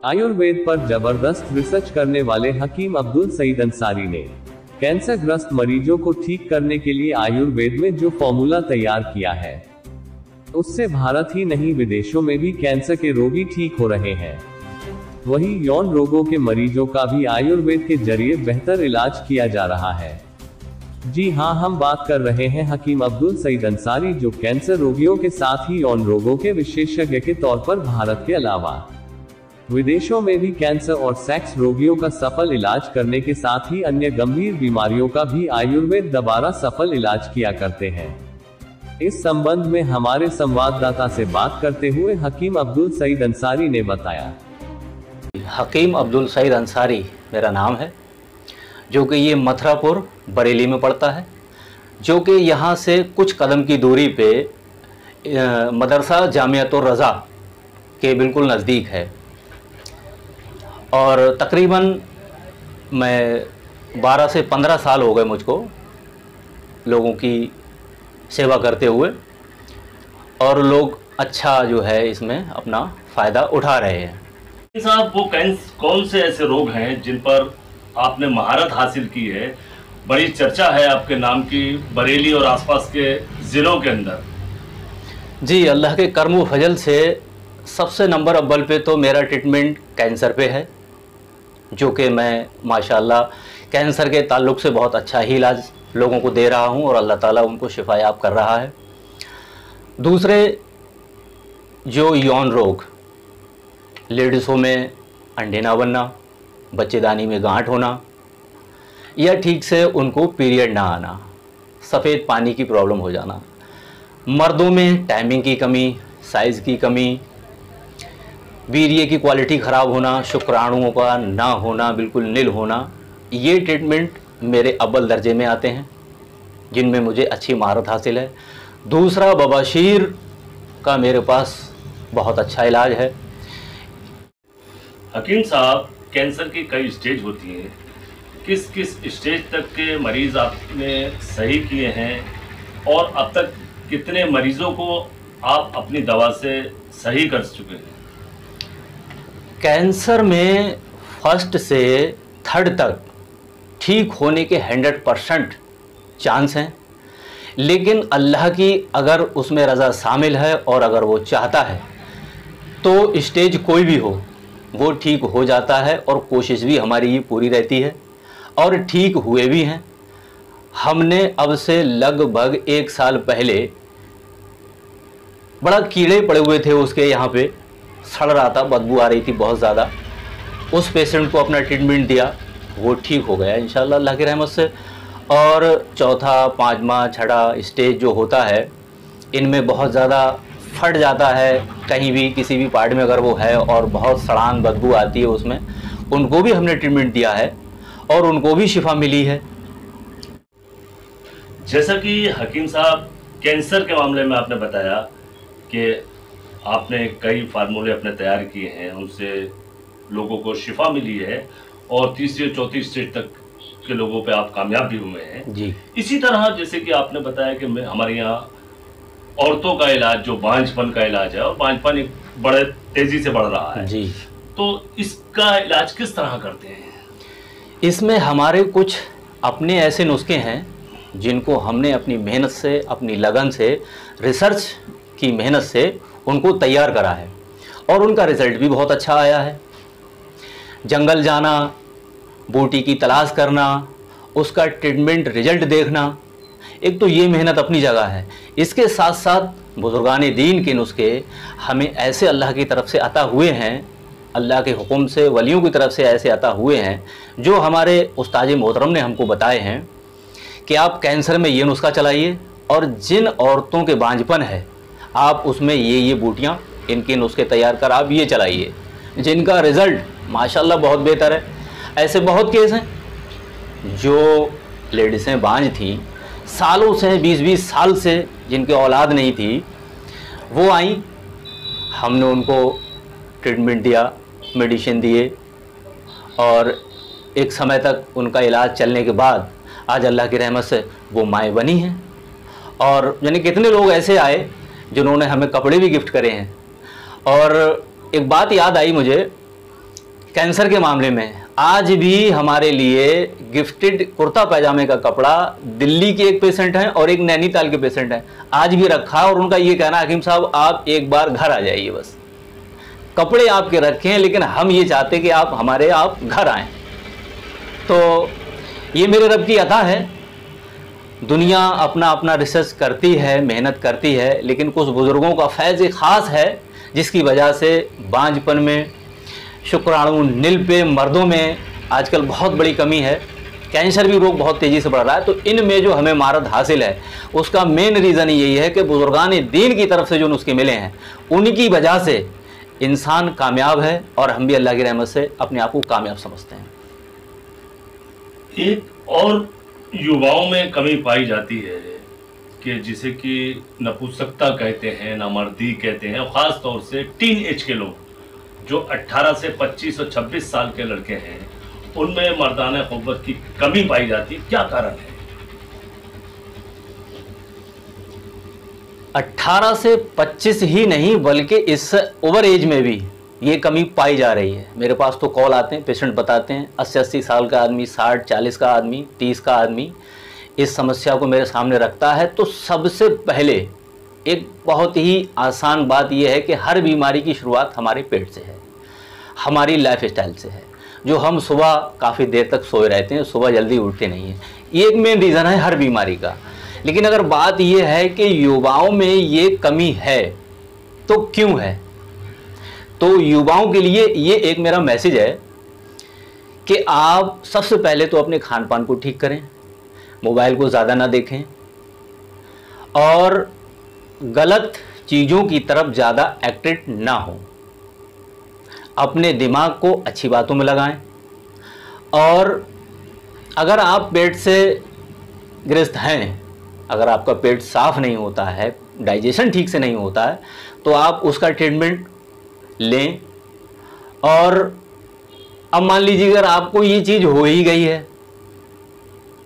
आयुर्वेद पर जबरदस्त रिसर्च करने वाले हकीम अब्दुल सईद अंसारी ने कैंसर ग्रस्त मरीजों को ठीक करने के लिए आयुर्वेद में जो फॉर्मूला तैयार किया है, उससे भारत ही नहीं विदेशों में भी कैंसर के रोगी ठीक हो रहे हैं। वहीं यौन रोगों के मरीजों का भी आयुर्वेद के जरिए बेहतर इलाज किया जा रहा है। जी हां, हम बात कर रहे हैं हकीम अब्दुल सईद अंसारी, जो कैंसर रोगियों के साथ ही यौन रोगों के विशेषज्ञ के तौर पर भारत के अलावा विदेशों में भी कैंसर और सेक्स रोगियों का सफल इलाज करने के साथ ही अन्य गंभीर बीमारियों का भी आयुर्वेद द्वारा सफल इलाज किया करते हैं। इस संबंध में हमारे संवाददाता से बात करते हुए हकीम अब्दुल सईद अंसारी ने बताया। हकीम अब्दुल सईद अंसारी मेरा नाम है, जो कि ये मथुरापुर बरेली में पड़ता है, जो कि यहाँ से कुछ कदम की दूरी पे मदरसा जामियातुर रज़ा के बिल्कुल नज़दीक है। और तकरीबन मैं 12 से 15 साल हो गए मुझको लोगों की सेवा करते हुए, और लोग अच्छा जो है इसमें अपना फ़ायदा उठा रहे हैं। साहब, वो कौन से ऐसे रोग हैं जिन पर आपने महारत हासिल की है? बड़ी चर्चा है आपके नाम की बरेली और आसपास के ज़िलों के अंदर। जी, अल्लाह के करम व फजल से सबसे नंबर अव्वल पे तो मेरा ट्रीटमेंट कैंसर पे है, जो कि मैं माशाल्लाह कैंसर के ताल्लुक़ से बहुत अच्छा ही इलाज लोगों को दे रहा हूं और अल्लाह ताला उनको शिफायाब कर रहा है। दूसरे जो यौन रोग, लेडीज़ों में अंडे ना बनना, बच्चेदानी में गांठ होना, या ठीक से उनको पीरियड ना आना, सफ़ेद पानी की प्रॉब्लम हो जाना, मर्दों में टाइमिंग की कमी, साइज़ की कमी, वीर्य की क्वालिटी ख़राब होना, शुक्राणुओं का ना होना, बिल्कुल नील होना, ये ट्रीटमेंट मेरे अव्वल दर्जे में आते हैं, जिनमें मुझे अच्छी महारत हासिल है। दूसरा, बवासीर का मेरे पास बहुत अच्छा इलाज है। हकीम साहब, कैंसर की कई स्टेज होती हैं, किस किस स्टेज तक के मरीज़ आपने सही किए हैं और अब तक कितने मरीज़ों को आप अपनी दवा से सही कर चुके हैं? कैंसर में फर्स्ट से थर्ड तक ठीक होने के 100% चांस हैं, लेकिन अल्लाह की अगर उसमें रज़ा शामिल है और अगर वो चाहता है तो स्टेज कोई भी हो वो ठीक हो जाता है, और कोशिश भी हमारी ये पूरी रहती है और ठीक हुए भी हैं। हमने अब से लगभग 1 साल पहले बड़ा कीड़े पड़े हुए थे उसके यहाँ पे, सड़ रहा था, बदबू आ रही थी बहुत ज़्यादा, उस पेशेंट को अपना ट्रीटमेंट दिया, वो ठीक हो गया इंशाल्लाह अल्लाह की रहमत से। और चौथा, पाँचवा, छठा स्टेज जो होता है, इनमें बहुत ज़्यादा फट जाता है कहीं भी किसी भी पार्ट में अगर वो है और बहुत सड़ान बदबू आती है उसमें, उनको भी हमने ट्रीटमेंट दिया है और उनको भी शिफा मिली है। जैसा कि हकीम साहब, कैंसर के मामले में आपने बताया कि आपने कई फार्मूले अपने तैयार किए हैं, उनसे लोगों को शिफा मिली है और तीसरी और चौथी स्टेज तक के लोगों पे आप कामयाब भी हुए हैं जी। इसी तरह जैसे कि आपने बताया कि हमारे यहाँ औरतों का इलाज, जो बांझपन का इलाज है, और बांझपन एक बड़े तेजी से बढ़ रहा है जी, तो इसका इलाज किस तरह करते हैं? इसमें हमारे कुछ अपने ऐसे नुस्खे हैं जिनको हमने अपनी मेहनत से, अपनी लगन से, रिसर्च की मेहनत से उनको तैयार करा है और उनका रिज़ल्ट भी बहुत अच्छा आया है। जंगल जाना, बूटी की तलाश करना, उसका ट्रीटमेंट रिजल्ट देखना, एक तो ये मेहनत अपनी जगह है। इसके साथ साथ बुजुर्गान दीन के नुस्खे हमें ऐसे अल्लाह की तरफ से अता हुए हैं, अल्लाह के हुक्म से, वलियों की तरफ से ऐसे अता हुए हैं, जो हमारे उस्ताद मोहतरम ने हमको बताए हैं कि आप कैंसर में ये नुस्खा चलाइए, और जिन औरतों के बांझपन है आप उसमें ये बूटियाँ, इनके नुस्खे तैयार कर आप ये चलाइए, जिनका रिज़ल्ट माशाल्लाह बहुत बेहतर है। ऐसे बहुत केस हैं जो लेडीज़ें बांझ थी, सालों से, 20-20 साल से जिनके औलाद नहीं थी, वो आई, हमने उनको ट्रीटमेंट दिया, मेडिसिन दिए, और एक समय तक उनका इलाज चलने के बाद आज अल्लाह की रहमत से वो माएँ बनी हैं। और यानी कितने लोग ऐसे आए जिन्होंने हमें कपड़े भी गिफ्ट करे हैं। और एक बात याद आई मुझे कैंसर के मामले में आज भी हमारे लिए गिफ्टेड कुर्ता पैजामे का कपड़ा दिल्ली के एक पेशेंट हैं और एक नैनीताल के पेशेंट हैं, आज भी रखा है और उनका ये कहना है हकीम साहब आप एक बार घर आ जाइए, बस कपड़े आपके रखे हैं लेकिन हम ये चाहते कि आप घर आएँ। तो ये मेरे रब की अता है। दुनिया अपना अपना रिसर्च करती है, मेहनत करती है, लेकिन कुछ बुज़ुर्गों का फैज़ ख़ास है जिसकी वजह से बांझपन में, शुक्राणु नील पे मर्दों में आजकल बहुत बड़ी कमी है, कैंसर भी रोग बहुत तेज़ी से बढ़ रहा है। तो इनमें जो हमें महारत हासिल है उसका मेन रीज़न यही है कि बुज़ुर्गान दीन की तरफ से जो नुस्खे मिले हैं उनकी वजह से इंसान कामयाब है और हम भी अल्लाह की रहमत से अपने आप को कामयाब समझते हैं। एक और युवाओं में कमी पाई जाती है कि जिसे कि नपुंसकता कहते हैं, नामर्दी कहते हैं, और ख़ास तौर से टीन एज के लोग जो 18 से 25 और 26 साल के लड़के हैं उनमें मर्दाना क़ुव्वत की कमी पाई जाती है। क्या कारण है? 18 से 25 ही नहीं बल्कि इस ओवर एज में भी ये कमी पाई जा रही है। मेरे पास तो कॉल आते हैं, पेशेंट बताते हैं 80-80 साल का आदमी, 60-40 का आदमी, 30 का आदमी इस समस्या को मेरे सामने रखता है। तो सबसे पहले एक बहुत ही आसान बात यह है कि हर बीमारी की शुरुआत हमारे पेट से है, हमारी लाइफ स्टाइल से है, जो हम सुबह काफ़ी देर तक सोए रहते हैं, सुबह जल्दी उठते नहीं हैं। ये एक मेन रीज़न है हर बीमारी का। लेकिन अगर बात यह है कि युवाओं में ये कमी है तो क्यों है, तो युवाओं के लिए ये एक मेरा मैसेज है कि आप सबसे पहले तो अपने खान पान को ठीक करें, मोबाइल को ज़्यादा ना देखें और गलत चीज़ों की तरफ ज़्यादा एक्टिव ना हो। अपने दिमाग को अच्छी बातों में लगाएं और अगर आप पेट से ग्रस्त हैं, अगर आपका पेट साफ़ नहीं होता है, डाइजेशन ठीक से नहीं होता है, तो आप उसका ट्रीटमेंट लें। और अब मान लीजिए अगर आपको ये चीज़ हो ही गई है,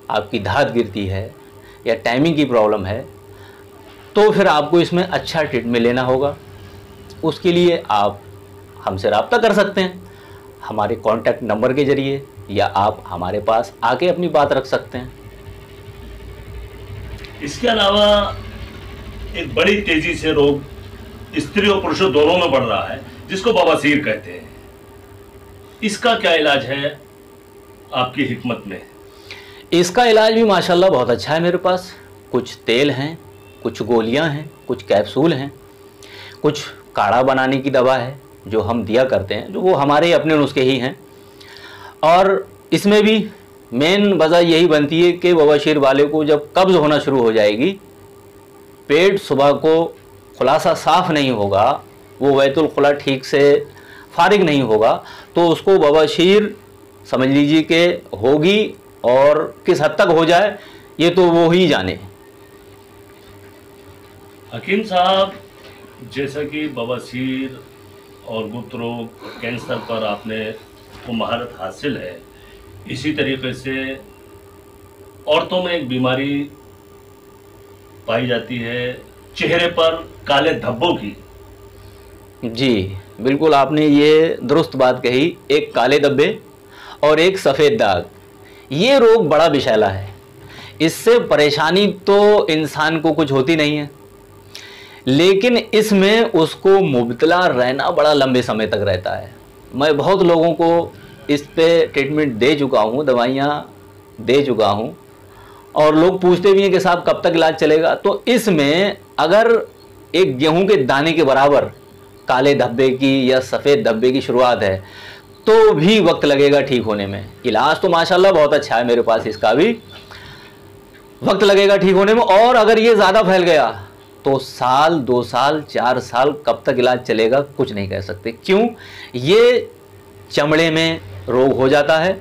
आपकी धात गिरती है या टाइमिंग की प्रॉब्लम है, तो फिर आपको इसमें अच्छा ट्रीटमेंट लेना होगा। उसके लिए आप हमसे रब्ता कर सकते हैं हमारे कॉन्टैक्ट नंबर के ज़रिए, या आप हमारे पास आके अपनी बात रख सकते हैं। इसके अलावा एक बड़ी तेजी से रोग स्त्री और पुरुषों दोनों में बढ़ रहा है जिसको बवासीर कहते हैं। इसका क्या इलाज है आपकी हिकमत में? इसका इलाज भी माशाल्लाह बहुत अच्छा है मेरे पास। कुछ तेल हैं, कुछ गोलियां हैं, कुछ कैप्सूल हैं, कुछ काढ़ा बनाने की दवा है जो हम दिया करते हैं, जो वो हमारे अपने नुस्खे ही हैं। और इसमें भी मेन वजह यही बनती है कि बवासीर वाले को जब कब्ज़ होना शुरू हो जाएगी, पेट सुबह को खुलासा साफ़ नहीं होगा, वो बैतुल खुला ठीक से फारिग नहीं होगा, तो उसको बवासीर समझ लीजिए कि होगी। और किस हद तक हो जाए ये तो वो ही जाने। हकीम साहब, जैसा कि बवासीर और गुप्त रोग, कैंसर पर आपने को महारत हासिल है, इसी तरीके से औरतों में एक बीमारी पाई जाती है चेहरे पर काले धब्बों की। जी बिल्कुल, आपने ये दुरुस्त बात कही। एक काले धब्बे और एक सफ़ेद दाग, ये रोग बड़ा विषैला है। इससे परेशानी तो इंसान को कुछ होती नहीं है, लेकिन इसमें उसको मुब्तला रहना बड़ा लंबे समय तक रहता है। मैं बहुत लोगों को इस पे ट्रीटमेंट दे चुका हूँ, दवाइयाँ दे चुका हूँ, और लोग पूछते भी हैं कि साहब कब तक इलाज चलेगा। तो इसमें अगर एक गेहूं के दाने के बराबर काले धब्बे की या सफ़ेद धब्बे की शुरुआत है तो भी वक्त लगेगा ठीक होने में। इलाज तो माशाल्लाह बहुत अच्छा है मेरे पास, इसका भी वक्त लगेगा ठीक होने में। और अगर ये ज़्यादा फैल गया तो साल, 2 साल, 4 साल कब तक इलाज चलेगा कुछ नहीं कह सकते। क्यों? ये चमड़े में रोग हो जाता है,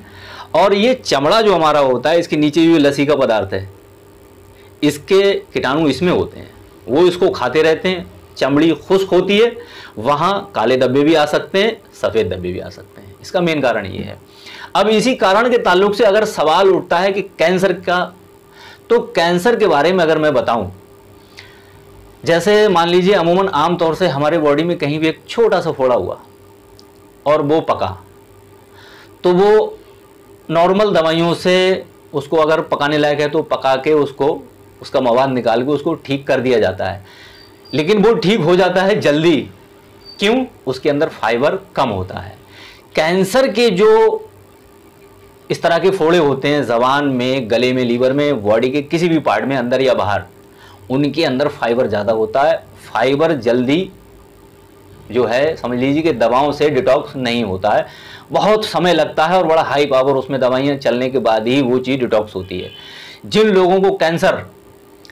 और ये चमड़ा जो हमारा होता है इसके नीचे भी लसी का पदार्थ है, इसके कीटाणु इसमें होते हैं, वो इसको खाते रहते हैं, चमड़ी खुश्क होती है, वहाँ काले धब्बे भी आ सकते हैं, सफ़ेद धब्बे भी आ सकते हैं। इसका मेन कारण ये है। अब इसी कारण के ताल्लुक से अगर सवाल उठता है कि कैंसर का, तो कैंसर के बारे में अगर मैं बताऊं, जैसे मान लीजिए अमूमन आम तौर से हमारे बॉडी में कहीं भी एक छोटा सा फोड़ा हुआ और वो पका, तो वो नॉर्मल दवाइयों से उसको अगर पकाने लायक है तो पका के उसको उसका मवाद निकाल के उसको ठीक कर दिया जाता है, लेकिन वो ठीक हो जाता है जल्दी। क्यों? उसके अंदर फाइबर कम होता है। कैंसर के जो इस तरह के फोड़े होते हैं ज़बान में, गले में, लीवर में, बॉडी के किसी भी पार्ट में, अंदर या बाहर, उनके अंदर फाइबर ज़्यादा होता है। फाइबर जल्दी जो है समझ लीजिए कि दवाओं से डिटॉक्स नहीं होता है, बहुत समय लगता है और बड़ा हाई पावर उसमें दवाइयाँ चलने के बाद ही वो चीज़ डिटॉक्स होती है। जिन लोगों को कैंसर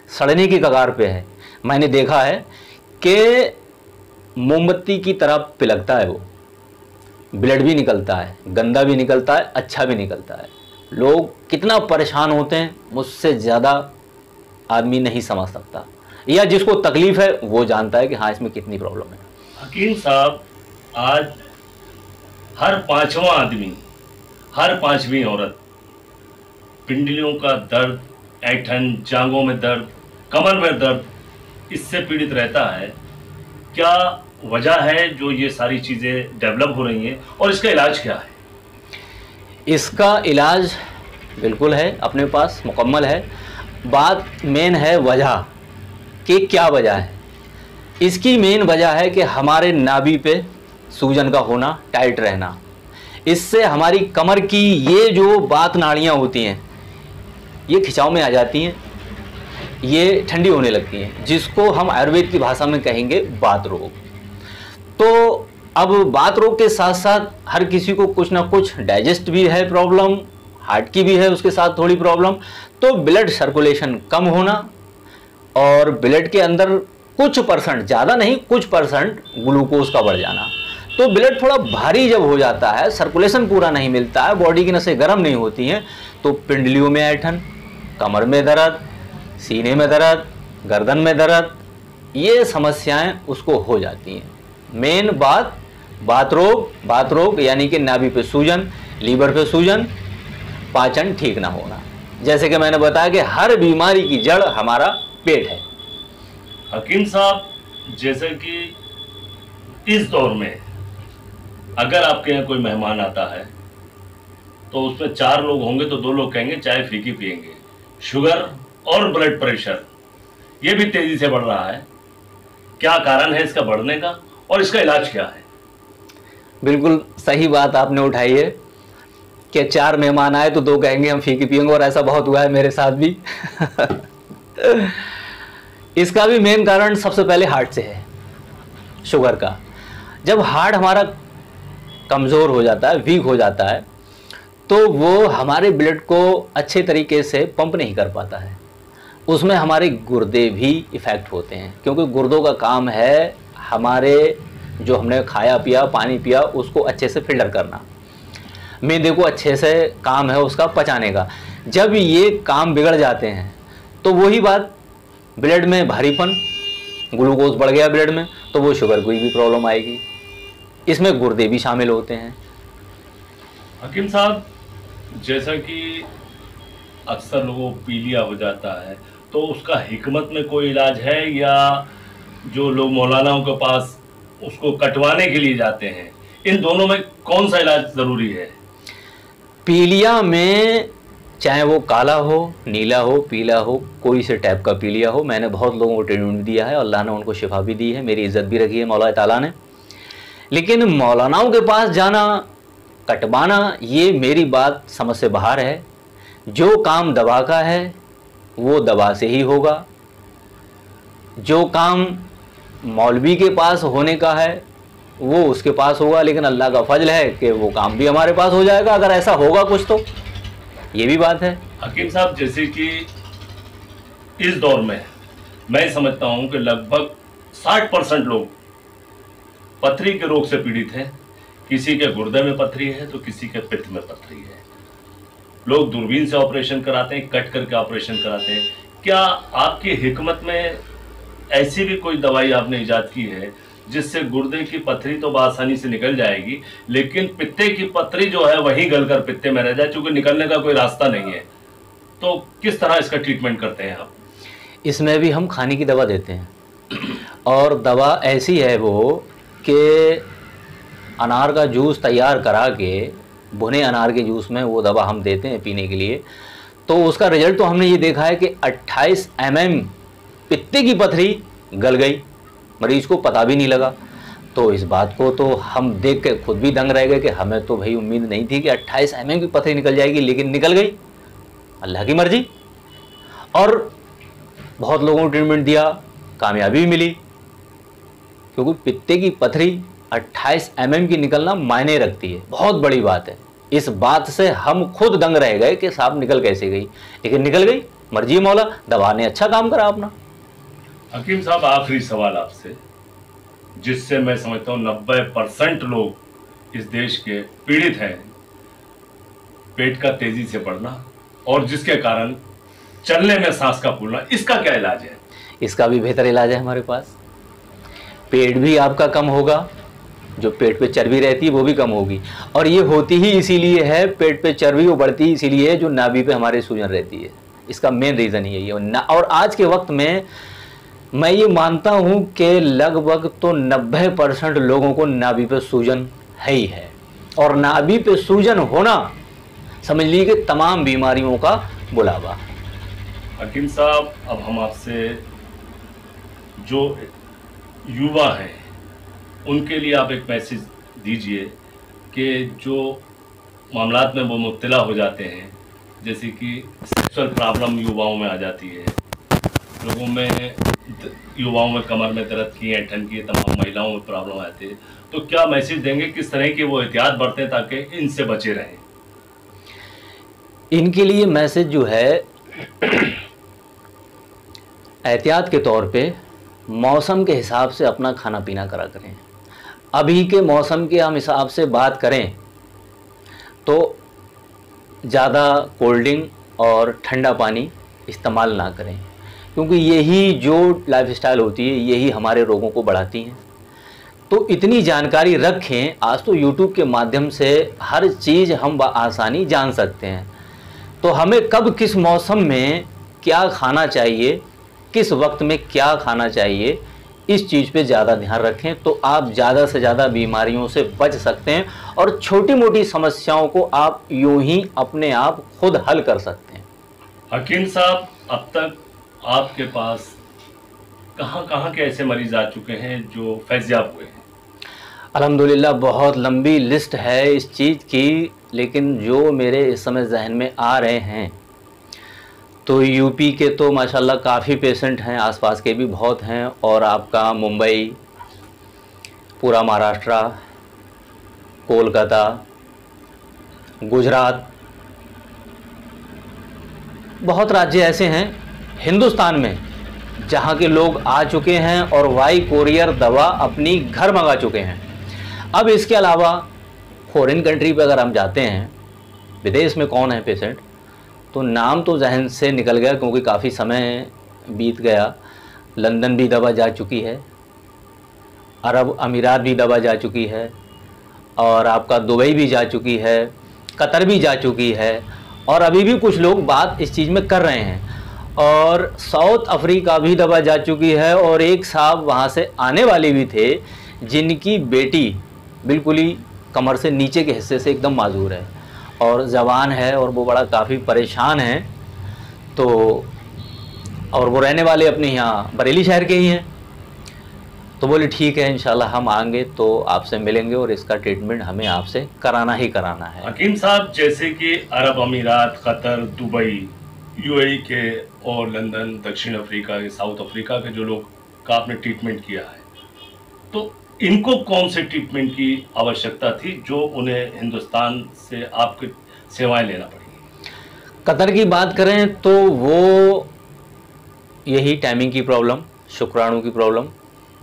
सड़ने की कगार पे है, मैंने देखा है कि मोमबत्ती की तरह पिलकता है, वो ब्लड भी निकलता है, गंदा भी निकलता है, अच्छा भी निकलता है। लोग कितना परेशान होते हैं मुझसे ज़्यादा आदमी नहीं समझ सकता, या जिसको तकलीफ़ है वो जानता है कि हाँ इसमें कितनी प्रॉब्लम है। हकीम साहब, आज हर पांचवा आदमी, हर पांचवी औरत पिंडलियों का दर्द, ऐंठन, जांघों में दर्द, कमर में दर्द, इससे पीड़ित रहता है। क्या वजह है जो ये सारी चीज़ें डेवलप हो रही हैं और इसका इलाज क्या है? इसका इलाज बिल्कुल है, अपने पास मुकम्मल है। बात मेन है वजह कि क्या वजह है। इसकी मेन वजह है कि हमारे नाभि पे सूजन का होना, टाइट रहना। इससे हमारी कमर की ये जो बात नाड़ियाँ होती हैं ये खिंचाव में आ जाती हैं, ये ठंडी होने लगती हैं, जिसको हम आयुर्वेद की भाषा में कहेंगे बात रोग। तो अब बात रोग के साथ साथ हर किसी को कुछ ना कुछ डाइजेस्ट भी है प्रॉब्लम, हार्ट की भी है उसके साथ थोड़ी प्रॉब्लम। तो ब्लड सर्कुलेशन कम होना और ब्लड के अंदर कुछ परसेंट, ज़्यादा नहीं कुछ परसेंट ग्लूकोज का बढ़ जाना। तो ब्लड थोड़ा भारी जब हो जाता है, सर्कुलेशन पूरा नहीं मिलता है, बॉडी की नसें गर्म नहीं होती हैं, तो पिंडलियों में ऐंठन, कमर में दर्द, सीने में दर्द, गर्दन में दर्द, ये समस्याएं उसको हो जाती हैं। मेन बात रोग यानी कि नाभि पे सूजन, लीवर पे सूजन, पाचन ठीक ना होना। जैसे कि मैंने बताया कि हर बीमारी की जड़ हमारा पेट है। हकीम साहब, जैसे कि इस दौर में अगर आपके यहाँ कोई मेहमान आता है तो उसमें 4 लोग होंगे तो 2 लोग कहेंगे चाय फीकी पियेंगे। शुगर और ब्लड प्रेशर ये भी तेजी से बढ़ रहा है। क्या कारण है इसका बढ़ने का और इसका इलाज क्या है? बिल्कुल सही बात आपने उठाई है कि 4 मेहमान आए तो 2 कहेंगे हम फीकी पियेंगे, और ऐसा बहुत हुआ है मेरे साथ भी। इसका भी मेन कारण सबसे पहले हार्ट से है, शुगर का। जब हार्ट हमारा कमज़ोर हो जाता है, वीक हो जाता है, तो वो हमारे ब्लड को अच्छे तरीके से पंप नहीं कर पाता है। उसमें हमारे गुर्दे भी इफ़ेक्ट होते हैं, क्योंकि गुर्दों का काम है हमारे जो हमने खाया पिया, पानी पिया, उसको अच्छे से फिल्टर करना। मैदे को अच्छे से काम है उसका पचाने का। जब ये काम बिगड़ जाते हैं तो वही बात, ब्लड में भारीपन, ग्लूकोज बढ़ गया ब्लड में, तो वो शुगर की भी प्रॉब्लम आएगी। इसमें गुर्दे भी शामिल होते हैं। हकीम साहब, जैसा कि अक्सर लोगों को पीलिया हो जाता है, तो उसका हिकमत में कोई इलाज है, या जो लोग मौलानाओं के पास उसको कटवाने के लिए जाते हैं, इन दोनों में कौन सा इलाज ज़रूरी है? पीलिया में चाहे वो काला हो, नीला हो, पीला हो, कोई से टाइप का पीलिया हो, मैंने बहुत लोगों को ट्रीटमेंट दिया है, अल्लाह ने उनको शिफा भी दी है, मेरी इज़्ज़त भी रखी है मौला ताला ने। लेकिन मौलानाओं के पास जाना, कटवाना, ये मेरी बात समझ से बाहर है। जो काम दवा का है वो दवा से ही होगा, जो काम मौलवी के पास होने का है वो उसके पास होगा, लेकिन अल्लाह का फजल है कि वो काम भी हमारे पास हो जाएगा अगर ऐसा होगा कुछ तो। ये भी बात है। हकीम साहब, जैसे कि इस दौर में मैं समझता हूं कि लगभग 60% लोग पथरी के रोग से पीड़ित हैं। किसी के गुर्दे में पथरी है तो किसी के पित्त में पथरी है। लोग दूरबीन से ऑपरेशन कराते हैं, कट करके ऑपरेशन कराते हैं। क्या आपकी हिकमत में ऐसी भी कोई दवाई आपने इजाद की है जिससे गुर्दे की पथरी तो आसानी से निकल जाएगी, लेकिन पित्ते की पथरी जो है वहीं गलकर पित्ते में रह जाए, क्योंकि निकलने का कोई रास्ता नहीं है? तो किस तरह इसका ट्रीटमेंट करते हैं आप? इसमें भी हम खाने की दवा देते हैं, और दवा ऐसी है वो कि अनार का जूस तैयार करा के भुने अनार के जूस में वो दवा हम देते हैं पीने के लिए, तो उसका रिजल्ट तो हमने ये देखा है कि 28 mm पित्ते की पथरी गल गई, मरीज को पता भी नहीं लगा। तो इस बात को तो हम देख के खुद भी दंग रह गए कि हमें तो भाई उम्मीद नहीं थी कि 28 mm की पथरी निकल जाएगी, लेकिन निकल गई, अल्लाह की मर्जी। और बहुत लोगों को ट्रीटमेंट दिया, कामयाबी भी मिली, क्योंकि पित्ते की पथरी 28 mm की निकलना मायने रखती है, बहुत बड़ी बात है। इस बात से हम खुद दंग रह गए कि साहब निकल कैसे गई, लेकिन निकल गई, मर्जी मौला, दवा ने अच्छा काम करा अपना। हकीम साहब, आखिरी सवाल आपसे, जिससे मैं समझता हूँ 90% लोग इस देश के पीड़ित हैं, पेट का तेजी से बढ़ना और जिसके कारण चलने में सांस का फूलना, इसका क्या इलाज है? इसका भी बेहतर इलाज है हमारे पास। पेट भी आपका कम होगा, जो पेट पे चर्बी रहती है वो भी कम होगी, और ये होती ही इसीलिए है, पेट पे चर्बी वो बढ़ती ही इसीलिए है जो नाभि पे हमारे सूजन रहती है, इसका मेन रीज़न यही है। और आज के वक्त में मैं ये मानता हूँ कि लगभग तो 90% लोगों को नाभि पे सूजन है ही है, और नाभि पे सूजन होना समझ लीजिए कि तमाम बीमारियों का बुलावा। हकीम साहब, अब हम आपसे, जो युवा हैं उनके लिए आप एक मैसेज दीजिए कि जो मामलात में वो मुब्तला हो जाते हैं, जैसे कि सेक्सुअल प्रॉब्लम युवाओं में आ जाती है, युवाओं में कमर में दर्द की, ऐंठन की, तमाम महिलाओं में प्रॉब्लम आती है, तो क्या मैसेज देंगे, किस तरह की वो एहतियात बरतें ताकि इनसे बचे रहें? इनके लिए मैसेज जो है एहतियात के तौर पे मौसम के हिसाब से अपना खाना पीना करा करें। अभी के मौसम के हम हिसाब से बात करें तो ज़्यादा कोल्ड ड्रिंक और ठंडा पानी इस्तेमाल ना करें, क्योंकि यही जो लाइफस्टाइल होती है यही हमारे रोगों को बढ़ाती हैं। तो इतनी जानकारी रखें, आज तो यूट्यूब के माध्यम से हर चीज़ हम आसानी जान सकते हैं, तो हमें कब किस मौसम में क्या खाना चाहिए, किस वक्त में क्या खाना चाहिए, इस चीज़ पे ज़्यादा ध्यान रखें, तो आप ज़्यादा से ज़्यादा बीमारियों से बच सकते हैं और छोटी मोटी समस्याओं को आप यूं ही अपने आप खुद हल कर सकते हैं। हकीम साहब, अब तक आपके पास कहाँ के ऐसे मरीज आ चुके हैं जो फैज़याब हुए हैं? अल्हम्दुलिल्लाह बहुत लंबी लिस्ट है इस चीज़ की, लेकिन जो मेरे इस समय जहन में आ रहे हैं तो यूपी के तो माशाल्लाह काफ़ी पेशेंट हैं, आसपास के भी बहुत हैं, और आपका मुंबई, पूरा महाराष्ट्र, कोलकाता, गुजरात, बहुत राज्य ऐसे हैं हिंदुस्तान में जहाँ के लोग आ चुके हैं और वाई कोरियर दवा अपनी घर मंगा चुके हैं। अब इसके अलावा फॉरेन कंट्री पे अगर हम जाते हैं, विदेश में कौन है पेशेंट, तो नाम तो जहन से निकल गया क्योंकि काफ़ी समय बीत गया। लंदन भी दवा जा चुकी है, अरब अमीरात भी दवा जा चुकी है, और आपका दुबई भी जा चुकी है, कतर भी जा चुकी है, और अभी भी कुछ लोग बात इस चीज़ में कर रहे हैं, और साउथ अफ्रीका भी दवा जा चुकी है, और एक साहब वहाँ से आने वाले भी थे जिनकी बेटी बिल्कुल ही कमर से नीचे के हिस्से से एकदम माजूर है और जवान है, और वो बड़ा काफ़ी परेशान है। तो और वो रहने वाले अपने यहाँ बरेली शहर के ही हैं, तो बोले ठीक है इंशाल्लाह हम आएंगे तो आपसे मिलेंगे और इसका ट्रीटमेंट हमें आपसे कराना ही कराना है। हकीम साहब, जैसे कि अरब अमीरात, कतर, दुबई, यूएई के और लंदन, दक्षिण अफ्रीका के, साउथ अफ्रीका के जो लोग का आपने ट्रीटमेंट किया है, तो इनको कौन से ट्रीटमेंट की आवश्यकता थी जो उन्हें हिंदुस्तान से आपकी सेवाएं लेना पड़ी? कतर की बात करें तो वो यही टाइमिंग की प्रॉब्लम, शुक्राणु की प्रॉब्लम,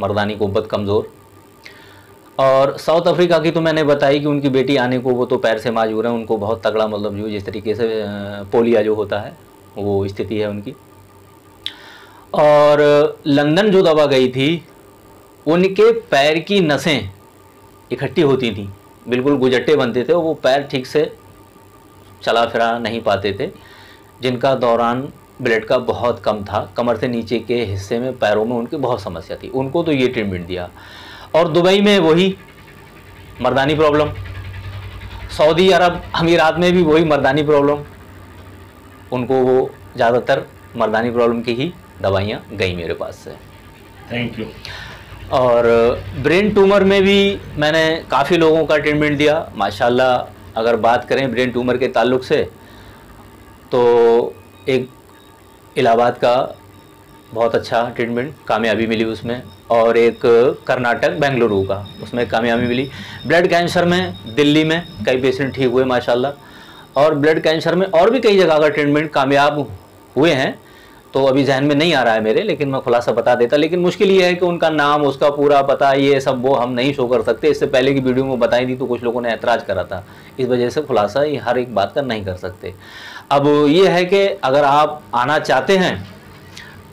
मर्दानी कुव्वत कमज़ोर, और साउथ अफ्रीका की तो मैंने बताई कि उनकी बेटी आने को वो तो पैर से माजूर है, उनको बहुत तगड़ा मतलब जो जिस तरीके से पोलिया जो होता है वो स्थिति है उनकी। और लंदन जो दवा गई थी उनके पैर की नसें इकट्ठी होती थी, बिल्कुल गुजट्टे बनते थे, वो पैर ठीक से चला फिरा नहीं पाते थे, जिनका दौरान ब्लड का बहुत कम था, कमर से नीचे के हिस्से में पैरों में उनकी बहुत समस्या थी, उनको तो ये ट्रीटमेंट दिया। और दुबई में वही मर्दानी प्रॉब्लम, सऊदी अरब अमीरात में भी वही मर्दानी प्रॉब्लम, उनको वो ज़्यादातर मर्दानी प्रॉब्लम की ही दवाइयाँ गई मेरे पास से। Thank you. और ब्रेन ट्यूमर में भी मैंने काफ़ी लोगों का ट्रीटमेंट दिया माशाल्लाह। अगर बात करें ब्रेन ट्यूमर के ताल्लुक़ से, तो एक इलाहाबाद का बहुत अच्छा ट्रीटमेंट कामयाबी मिली उसमें, और एक कर्नाटक बेंगलुरु का, उसमें कामयाबी मिली। ब्लड कैंसर में दिल्ली में कई पेशेंट ठीक हुए माशाल्लाह, और ब्लड कैंसर में और भी कई जगह का ट्रीटमेंट कामयाब हुए हैं। तो अभी जहन में नहीं आ रहा है मेरे, लेकिन मैं खुलासा बता देता। लेकिन मुश्किल ये है कि उनका नाम, उसका पूरा पता, ये सब वो हम नहीं शो कर सकते। इससे पहले की वीडियो में बताई थी तो कुछ लोगों ने ऐतराज़ करा था, इस वजह से खुलासा ये हर एक बात का नहीं कर सकते। अब ये है कि अगर आप आना चाहते हैं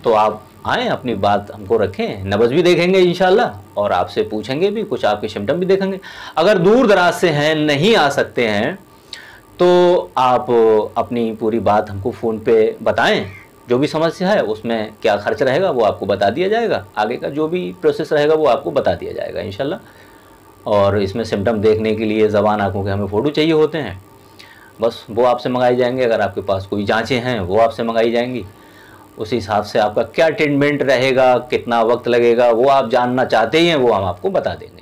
तो आप आएँ, अपनी बात हमको रखें, नब्ज़ भी देखेंगे इंशाल्लाह, और आपसे पूछेंगे भी, कुछ आपके सिम्टम भी देखेंगे। अगर दूर दराज से हैं, नहीं आ सकते हैं, तो आप अपनी पूरी बात हमको फ़ोन पे बताएं। जो भी समस्या है उसमें क्या खर्च रहेगा वो आपको बता दिया जाएगा, आगे का जो भी प्रोसेस रहेगा वो आपको बता दिया जाएगा इंशाल्लाह। और इसमें सिम्टम देखने के लिए ज़बान, आँखों के हमें फ़ोटो चाहिए होते हैं, बस वो आपसे मंगाई जाएंगे। अगर आपके पास कोई जांचें हैं वो आपसे मंगाई जाएंगी। उसी हिसाब से आपका क्या ट्रीटमेंट रहेगा, कितना वक्त लगेगा, वो आप जानना चाहते ही हैं, वो हम आपको बता देंगे।